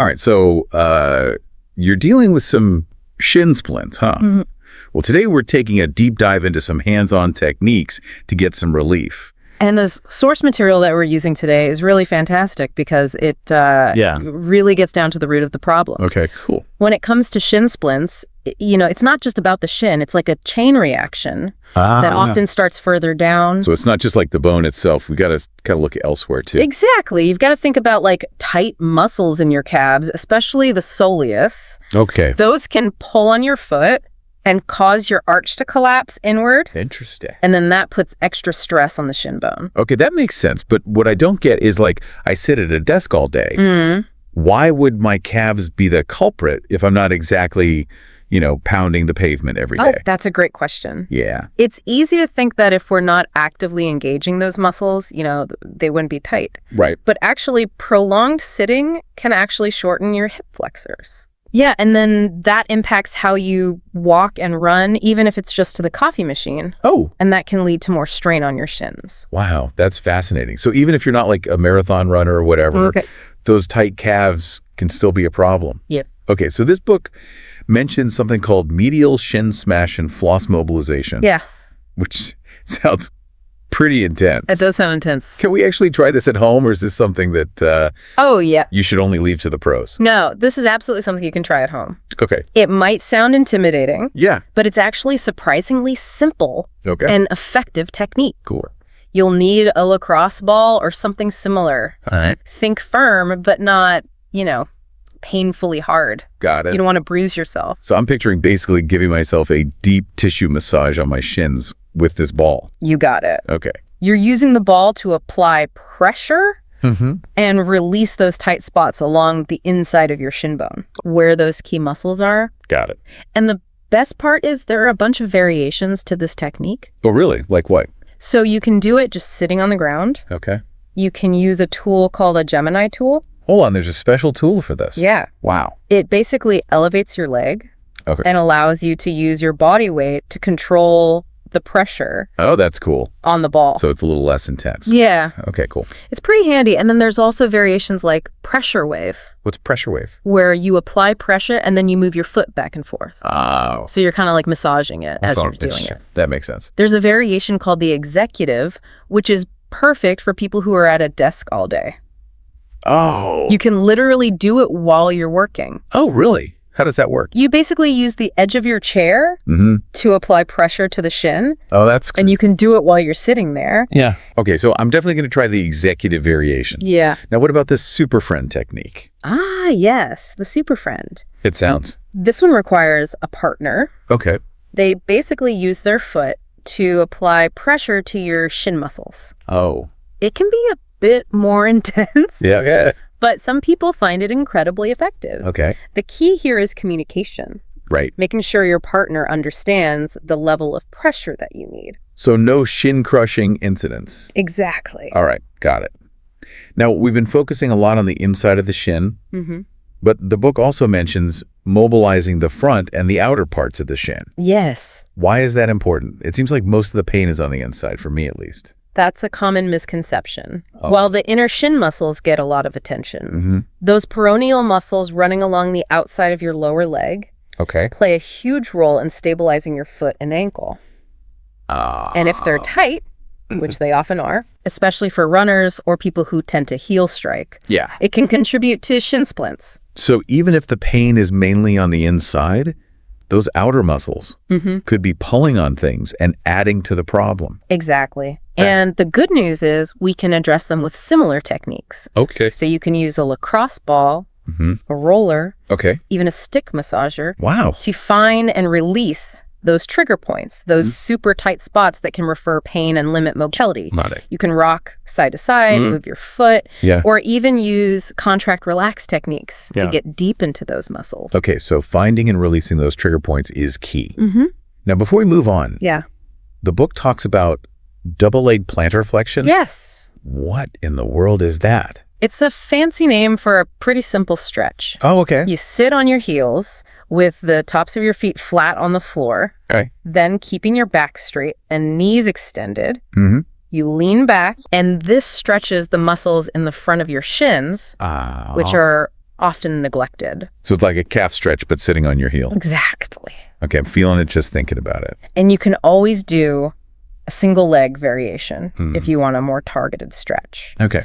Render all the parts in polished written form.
All right, so you're dealing with some shin splints, huh? Mm-hmm. Well, today we're taking a deep dive into some hands-on techniques to get some relief. And the source material that we're using today is really fantastic because it really gets down to the root of the problem. Okay, cool. When it comes to shin splints, it's not just about the shin. It's like a chain reaction that often starts further down. So it's not just like the bone itself. We got to kind of look elsewhere, too. Exactly. You've got to think about like tight muscles in your calves, especially the soleus. Okay. Those can pull on your foot and cause your arch to collapse inward. Interesting. And then that puts extra stress on the shin bone. Okay, that makes sense. But what I don't get is, like, I sit at a desk all day. Mm. Why would my calves be the culprit if I'm not exactly, pounding the pavement every day? Oh, that's a great question. Yeah. It's easy to think that if we're not actively engaging those muscles, they wouldn't be tight. Right. But actually, prolonged sitting can actually shorten your hip flexors. Yeah, and then that impacts how you walk and run, even if it's just to the coffee machine. Oh. And that can lead to more strain on your shins. Wow, that's fascinating. So even if you're not like a marathon runner or whatever, those tight calves can still be a problem. Yep. Okay, so this book mentions something called Medial Shin Smash and Floss Mobilization. Yes. Which sounds pretty intense. It does sound intense. Can we actually try this at home, or is this something that you should only leave to the pros? No, this is absolutely something you can try at home. Okay. It might sound intimidating. Yeah. But it's actually surprisingly simple and effective technique. Cool. You'll need a lacrosse ball or something similar. All right. Think firm, but not, painfully hard. Got it. You don't want to bruise yourself. So I'm picturing basically giving myself a deep tissue massage on my shins with this ball. You got it. Okay. You're using the ball to apply pressure and release those tight spots along the inside of your shin bone, where those key muscles are. Got it. And the best part is there are a bunch of variations to this technique. Oh, really? Like what? So you can do it just sitting on the ground. Okay. You can use a tool called a Gemini tool. Hold on, there's a special tool for this. Yeah. Wow. It basically elevates your leg and allows you to use your body weight to control the pressure. Oh, that's cool. On the ball. So it's a little less intense. Yeah. Okay, cool. It's pretty handy. And then there's also variations like pressure wave. What's pressure wave? Where you apply pressure and then you move your foot back and forth. Oh. So you're kind of like massaging it as you're doing it. That makes sense. There's a variation called the executive, which is perfect for people who are at a desk all day. Oh. You can literally do it while you're working. Oh, really? How does that work? You basically use the edge of your chair to apply pressure to the shin. Oh, that's cool. And you can do it while you're sitting there. Yeah. Okay, so I'm definitely going to try the executive variation. Yeah. Now, what about this super friend technique? Ah, yes, the super friend. It sounds. This one requires a partner. Okay. They basically use their foot to apply pressure to your shin muscles. Oh. It can be a bit more intense. Yeah. But some people find it incredibly effective. Okay. The key here is communication. Right. Making sure your partner understands the level of pressure that you need. So no shin-crushing incidents. Exactly. All right. Got it. Now, we've been focusing a lot on the inside of the shin, but the book also mentions mobilizing the front and the outer parts of the shin. Yes. Why is that important? It seems like most of the pain is on the inside, for me at least. That's a common misconception. Oh. While the inner shin muscles get a lot of attention, those peroneal muscles running along the outside of your lower leg play a huge role in stabilizing your foot and ankle. And if they're tight, which they often are, especially for runners or people who tend to heel strike, it can contribute to shin splints. So even if the pain is mainly on the inside, those outer muscles could be pulling on things and adding to the problem. Exactly. And the good news is we can address them with similar techniques. Okay. So you can use a lacrosse ball, a roller, even a stick massager to find and release those trigger points, those super tight spots that can refer pain and limit mobility. You can rock side to side, move your foot, or even use contract relax techniques to get deep into those muscles. Okay, so finding and releasing those trigger points is key. Now, before we move on, the book talks about double-leg plantar flexion. Yes. What in the world is that? It's a fancy name for a pretty simple stretch. Oh, okay. You sit on your heels with the tops of your feet flat on the floor. Then keeping your back straight and knees extended. You lean back, and this stretches the muscles in the front of your shins, which are often neglected. So it's like a calf stretch, but sitting on your heel. Exactly. Okay, I'm feeling it just thinking about it. And you can always do a single leg variation if you want a more targeted stretch. Okay.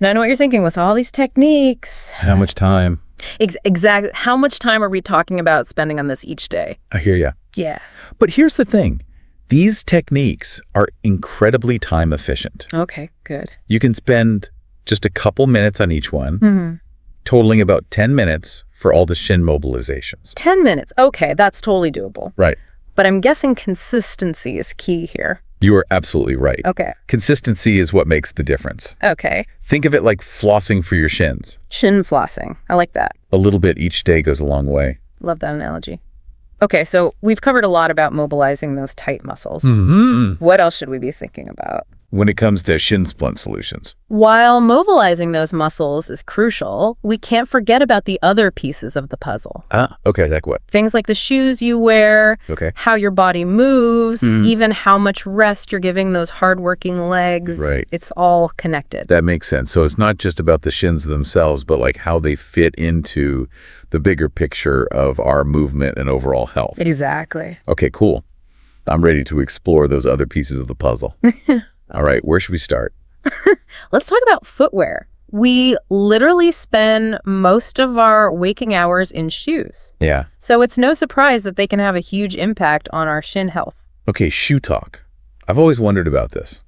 Now I know what you're thinking with all these techniques. How much time? Exactly. How much time are we talking about spending on this each day? I hear ya. Yeah. But here's the thing. These techniques are incredibly time efficient. Okay, good. You can spend just a couple minutes on each one, totaling about 10 minutes for all the shin mobilizations. 10 minutes. Okay, that's totally doable. Right. But I'm guessing consistency is key here. You are absolutely right. Okay. Consistency is what makes the difference. Okay. Think of it like flossing for your shins. Shin flossing. I like that. A little bit each day goes a long way. Love that analogy. Okay, so we've covered a lot about mobilizing those tight muscles. What else should we be thinking about? When it comes to shin splint solutions. While mobilizing those muscles is crucial, we can't forget about the other pieces of the puzzle. Okay, like what? Things like the shoes you wear, Okay. how your body moves, even how much rest you're giving those hardworking legs. Right. It's all connected. That makes sense. So it's not just about the shins themselves, but like how they fit into the bigger picture of our movement and overall health. Exactly. Okay, cool. I'm ready to explore those other pieces of the puzzle. All right, where should we start? Let's talk about footwear. We literally spend most of our waking hours in shoes. Yeah. So it's no surprise that they can have a huge impact on our shin health. Okay, shoe talk. I've always wondered about this.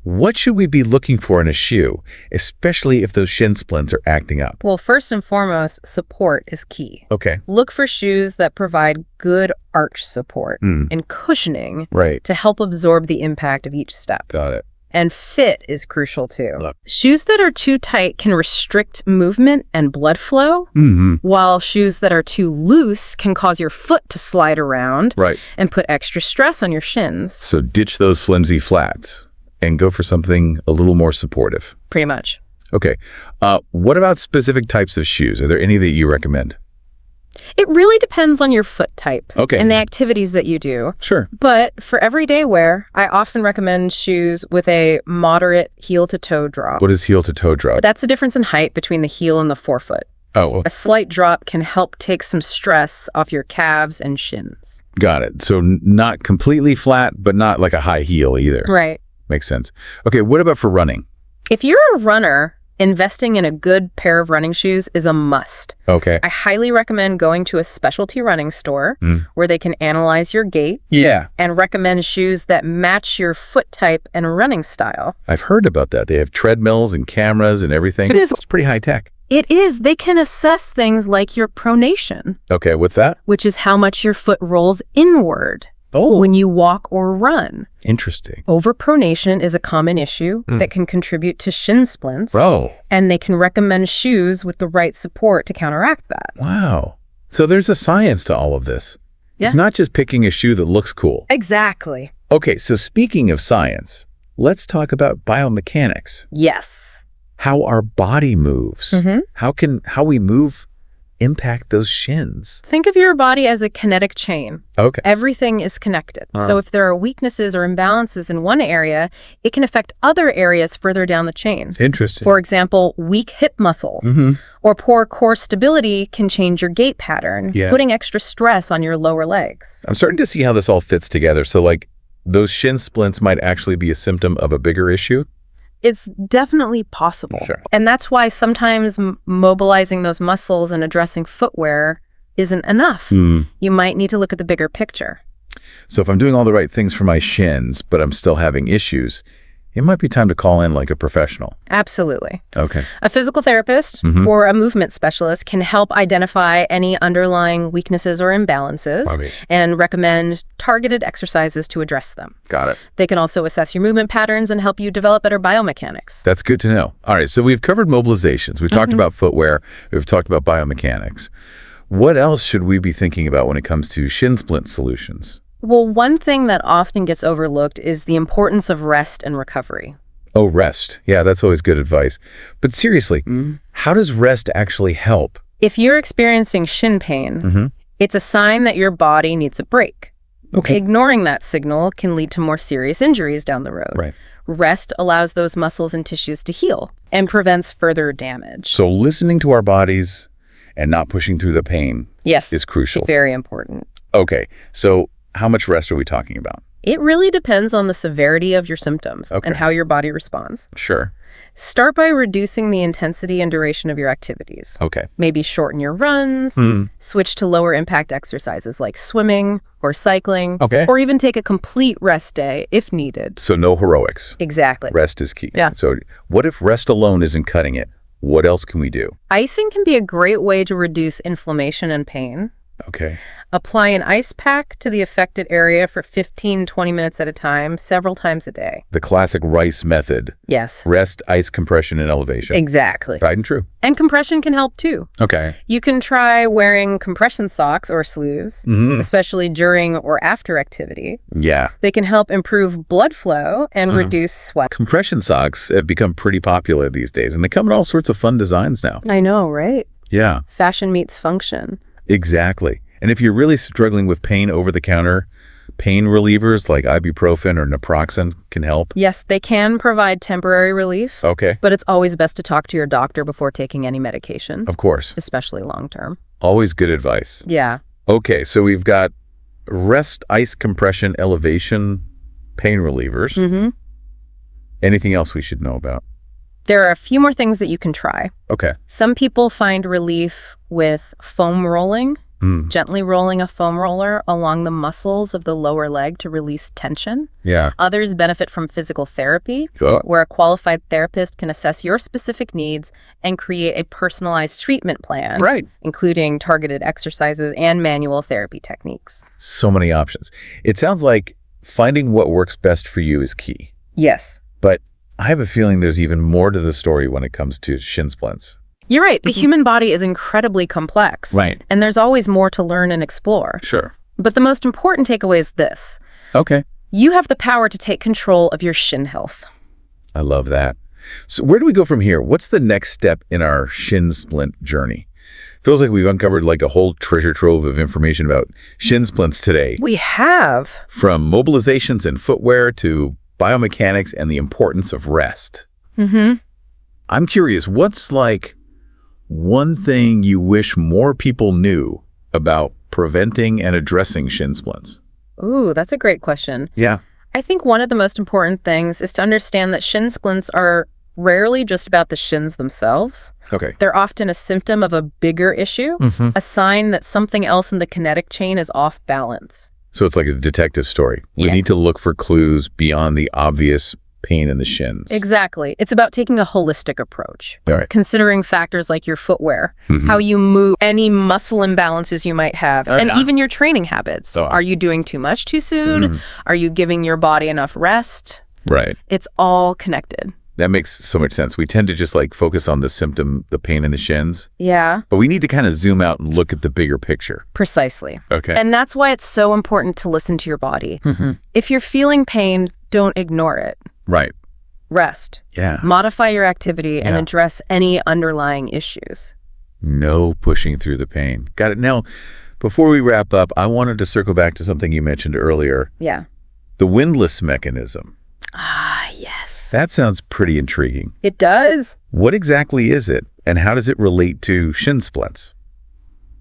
What should we be looking for in a shoe, especially if those shin splints are acting up? Well, first and foremost, support is key. Okay. Look for shoes that provide good arch support and cushioning Right. to help absorb the impact of each step. Got it. And fit is crucial too. Look. Shoes that are too tight can restrict movement and blood flow, while shoes that are too loose can cause your foot to slide around Right. and put extra stress on your shins. So ditch those flimsy flats and go for something a little more supportive. Pretty much. Okay. What about specific types of shoes? Are there any that you recommend? It really depends on your foot type Okay. and the activities that you do. Sure. But for everyday wear, I often recommend shoes with a moderate heel-to-toe drop. What is heel-to-toe drop? That's the difference in height between the heel and the forefoot. Oh, A slight drop can help take some stress off your calves and shins. got it. So not completely flat, but not like a high heel either. Right. Makes sense. Okay, what about for running? If you're a runner, investing in a good pair of running shoes is a must. Okay. I highly recommend going to a specialty running store where they can analyze your gait Yeah. and recommend shoes that match your foot type and running style. I've heard about that. They have treadmills and cameras and everything. It's pretty high tech. It is. They can assess things like your pronation, Okay, with that? which is how much your foot rolls inward Oh, when you walk or run. interesting. Overpronation is a common issue that can contribute to shin splints, Oh, and they can recommend shoes with the right support to counteract that. wow. So there's a science to all of this. Yeah. It's not just picking a shoe that looks cool. Exactly. Okay, so speaking of science, let's talk about biomechanics. Yes. How our body moves. How we move impact those shins. Think of your body as a kinetic chain. Okay. Everything is connected. So if there are weaknesses or imbalances in one area, it can affect other areas further down the chain. Interesting. For example, weak hip muscles or poor core stability can change your gait pattern, Yeah. putting extra stress on your lower legs. I'm starting to see how this all fits together. So like those shin splints might actually be a symptom of a bigger issue. It's definitely possible. Sure. And that's why sometimes mobilizing those muscles and addressing footwear isn't enough. You might need to look at the bigger picture. So if I'm doing all the right things for my shins, but I'm still having issues, it might be time to call in like a professional. Absolutely. Okay. A physical therapist or a movement specialist can help identify any underlying weaknesses or imbalances Right. and recommend targeted exercises to address them. Got it. They can also assess your movement patterns and help you develop better biomechanics. That's good to know. All right, so we've covered mobilizations. We've talked about footwear. We've talked about biomechanics. What else should we be thinking about when it comes to shin splint solutions? Well, one thing that often gets overlooked is the importance of rest and recovery. Oh, rest. Yeah, that's always good advice. But seriously, how does rest actually help? If you're experiencing shin pain, it's a sign that your body needs a break. Okay. Ignoring that signal can lead to more serious injuries down the road. Right. Rest allows those muscles and tissues to heal and prevents further damage. So listening to our bodies, and not pushing through the pain is crucial. Very important. Okay, so how much rest are we talking about? It really depends on the severity of your symptoms and how your body responds. Sure. Start by reducing the intensity and duration of your activities. Okay. Maybe shorten your runs, switch to lower impact exercises like swimming or cycling, or even take a complete rest day if needed. So no heroics. Exactly. Rest is key. Yeah. So what if rest alone isn't cutting it? What else can we do? Icing can be a great way to reduce inflammation and pain. Okay. Apply an ice pack to the affected area for 15-20 minutes at a time, several times a day. The classic Rice method. Yes. Rest, ice, compression, and elevation. Exactly. Tried and true. And compression can help too. Okay. You can try wearing compression socks or sleeves, especially during or after activity. Yeah. They can help improve blood flow and reduce sweat. Compression socks have become pretty popular these days, and they come in all sorts of fun designs now. I know, right? Yeah. Fashion meets function. Exactly. And if you're really struggling with pain over-the-counter, pain relievers like ibuprofen or naproxen can help. Yes, they can provide temporary relief. Okay. But it's always best to talk to your doctor before taking any medication. Of course. Especially long-term. Always good advice. Yeah. Okay, so we've got rest, ice, compression, elevation, pain relievers. Anything else we should know about? There are a few more things that you can try. Okay. Some people find relief with foam rolling, gently rolling a foam roller along the muscles of the lower leg to release tension. Yeah. Others benefit from physical therapy, where a qualified therapist can assess your specific needs and create a personalized treatment plan, including targeted exercises and manual therapy techniques. So many options. It sounds like finding what works best for you is key. Yes. But I have a feeling there's even more to the story when it comes to shin splints. You're right. The human body is incredibly complex. Right. And there's always more to learn and explore. Sure. But the most important takeaway is this. Okay. You have the power to take control of your shin health. I love that. So where do we go from here? What's the next step in our shin splint journey? Feels like we've uncovered like a whole treasure trove of information about shin splints today. We have. From mobilizations and footwear to biomechanics and the importance of rest. I'm curious, what's like one thing you wish more people knew about preventing and addressing shin splints? Ooh, that's a great question. Yeah. I think one of the most important things is to understand that shin splints are rarely just about the shins themselves. Okay. They're often a symptom of a bigger issue, a sign that something else in the kinetic chain is off balance. So it's like a detective story. We need to look for clues beyond the obvious pain in the shins. Exactly. It's about taking a holistic approach, All right. considering factors like your footwear, how you move, any muscle imbalances you might have, and even your training habits. Are you doing too much too soon? Are you giving your body enough rest? Right. It's all connected. That makes so much sense. We tend to just like focus on the symptom, the pain in the shins. Yeah. But we need to kind of zoom out and look at the bigger picture. Precisely. Okay. And that's why it's so important to listen to your body. If you're feeling pain, don't ignore it. Right. Rest. Yeah. Modify your activity and address any underlying issues. No pushing through the pain. Got it. Now, before we wrap up, I wanted to circle back to something you mentioned earlier. Yeah. The windlass mechanism. Ah, yes. That sounds pretty intriguing. It does. What exactly is it, and how does it relate to shin splints?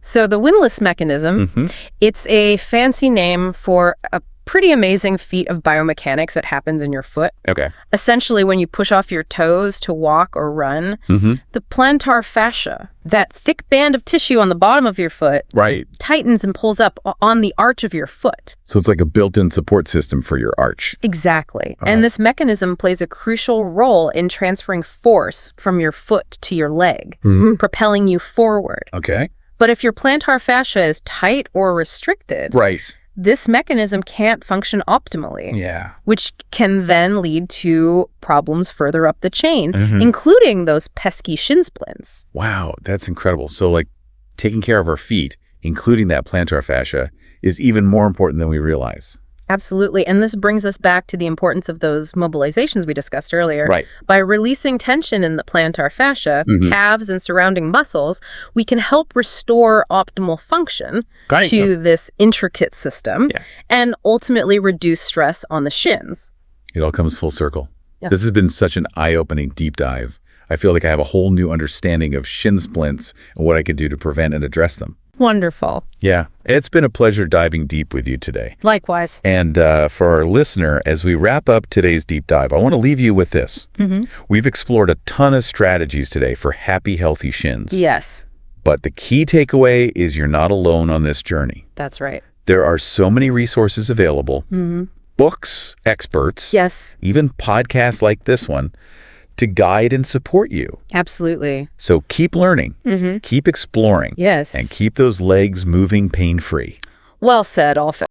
So the windlass mechanism, it's a fancy name for a pretty amazing feat of biomechanics that happens in your foot. Okay. Essentially, when you push off your toes to walk or run, the plantar fascia, that thick band of tissue on the bottom of your foot, tightens and pulls up on the arch of your foot. So it's like a built-in support system for your arch. Exactly. And this mechanism plays a crucial role in transferring force from your foot to your leg, propelling you forward. Okay. But if your plantar fascia is tight or restricted, this mechanism can't function optimally. Yeah. Which can then lead to problems further up the chain, including those pesky shin splints. Wow, that's incredible. So like taking care of our feet, including that plantar fascia, is even more important than we realize. Absolutely. And this brings us back to the importance of those mobilizations we discussed earlier. Right. By releasing tension in the plantar fascia, calves, and surrounding muscles, we can help restore optimal function to this intricate system and ultimately reduce stress on the shins. It all comes full circle. This has been such an eye-opening deep dive. I feel like I have a whole new understanding of shin splints and what I could do to prevent and address them. Wonderful. Yeah, it's been a pleasure diving deep with you today. Likewise. And for our listener, as we wrap up today's deep dive, I want to leave you with this. We've explored a ton of strategies today for happy, healthy shins. Yes. But the key takeaway is you're not alone on this journey. That's right. There are so many resources available, books, experts, Yes. even podcasts like this one, to guide and support you. Absolutely. So keep learning, keep exploring, Yes. and keep those legs moving pain-free. Well said, all